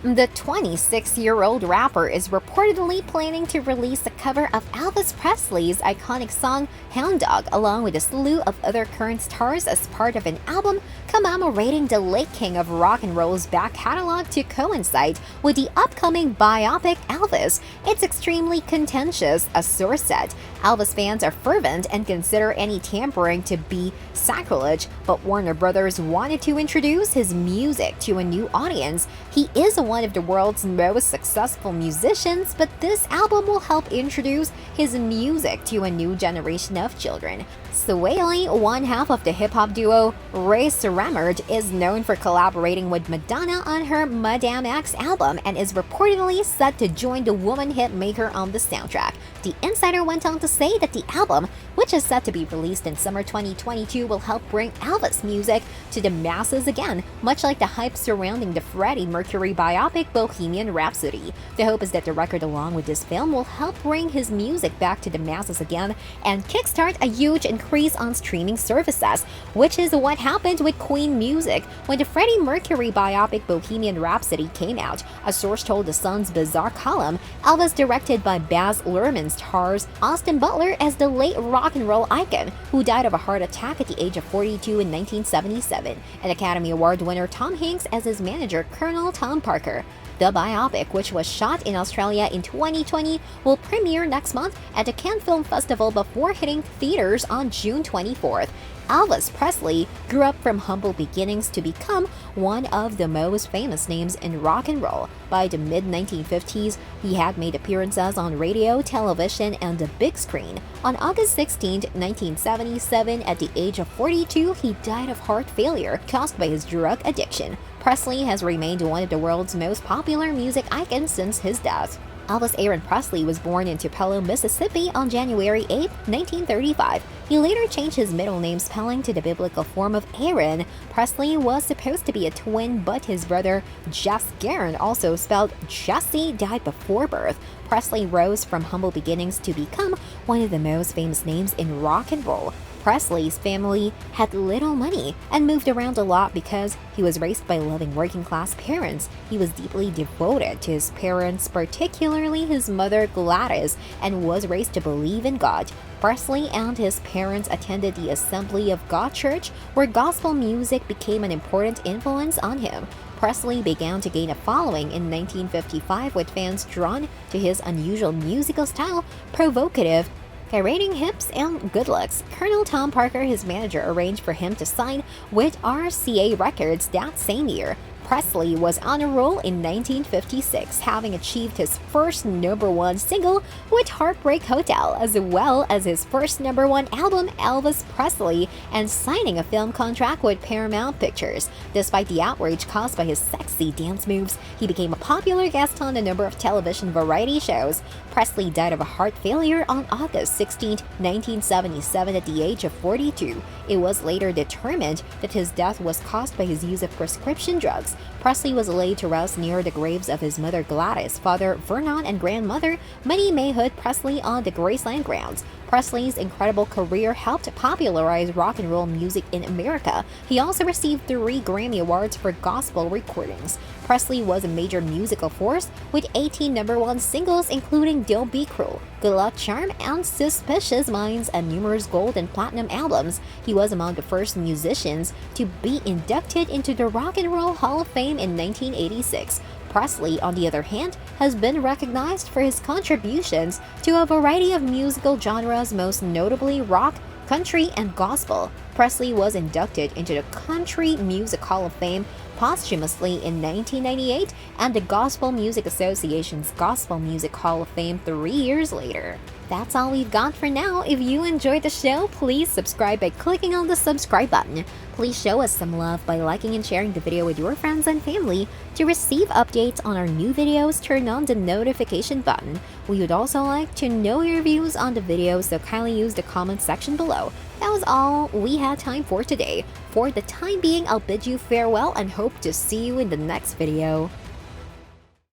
The 26-year-old rapper is reportedly planning to release a cover of Elvis Presley's iconic song Hound Dog along with a slew of other current stars as part of an album commemorating the late king of rock and roll's back catalog to coincide with the upcoming biopic Elvis. It's extremely contentious, a source said. Elvis fans are fervent and consider any tampering to be sacrilege, but Warner Brothers wanted to introduce his music to a new audience. He is one of the world's most successful musicians, but this album will help introduce his music to a new generation of children. Sway Lee, one half of the hip-hop duo Ray Sremmurd, is known for collaborating with Madonna on her Madame X album and is reportedly set to join the woman hit maker on the soundtrack. The insider went on to say that the album, which is set to be released in summer 2022, will help bring Elvis music to the masses again, much like the hype surrounding the Freddie Mercury biopic Bohemian Rhapsody. The hope is that the record along with this film will help bring his music back to the masses again and kickstart a huge increase on streaming services, which is what happened with Queen music when the Freddie Mercury biopic Bohemian Rhapsody came out. A source told The Sun's Bizarre column, Elvis, directed by Baz Luhrmann, stars Austin Butler as the late rock and roll icon who died of a heart attack at the age of 42 in 1977, and Academy Award winner Tom Hanks as his manager, Colonel Tom Parker. The biopic, which was shot in Australia in 2020, will premiere next month at the Cannes Film Festival before hitting theaters on June 24th. Elvis Presley grew up from humble beginnings to become one of the most famous names in rock and roll. By the mid-1950s, he had made appearances on radio, television, and the big screen. On August 16, 1977, at the age of 42, he died of heart failure caused by his drug addiction. Presley has remained one of the world's most popular music icons since his death. Elvis Aaron Presley was born in Tupelo, Mississippi on January 8, 1935. He later changed his middle name spelling to the biblical form of Aaron. Presley was supposed to be a twin, but his brother Jess Garon, also spelled Jesse, died before birth. Presley rose from humble beginnings to become one of the most famous names in rock and roll. Presley's family had little money and moved around a lot because he was raised by loving working-class parents. He was deeply devoted to his parents, particularly his mother Gladys, and was raised to believe in God. Presley and his parents attended the Assembly of God Church, where gospel music became an important influence on him. Presley began to gain a following in 1955 with fans drawn to his unusual musical style, provocative, gyrating hips, and good looks. Colonel Tom Parker, his manager, arranged for him to sign with RCA Records that same year. Presley was on a roll in 1956, having achieved his first #1 single with Heartbreak Hotel, as well as his first #1 album, Elvis Presley, and signing a film contract with Paramount Pictures. Despite the outrage caused by his sexy dance moves, he became a popular guest on a number of television variety shows. Presley died of a heart failure on August 16, 1977, at the age of 42. It was later determined that his death was caused by his use of prescription drugs. Presley was laid to rest near the graves of his mother Gladys, father Vernon, and grandmother Minnie May Hood Presley on the Graceland grounds. Presley's incredible career helped popularize rock and roll music in America. He also received 3 Grammy Awards for gospel recordings. Presley was a major musical force with 18 #1 singles, including Don't Be Cruel, Good Luck Charm, and Suspicious Minds, and numerous gold and platinum albums. He was among the first musicians to be inducted into the Rock and Roll Hall of Fame in 1986. Presley, on the other hand, has been recognized for his contributions to a variety of musical genres, most notably rock, country, and gospel. Presley was inducted into the Country Music Hall of Fame posthumously in 1998 and the Gospel Music Association's Gospel Music Hall of Fame 3 years later. That's all we've got for now. If you enjoyed the show, please subscribe by clicking on the subscribe button. Please show us some love by liking and sharing the video with your friends and family. To receive updates on our new videos, turn on the notification button. We would also like to know your views on the video, so kindly use the comment section below. That was all we had time for today. For the time being, I'll bid you farewell and hope to see you in the next video.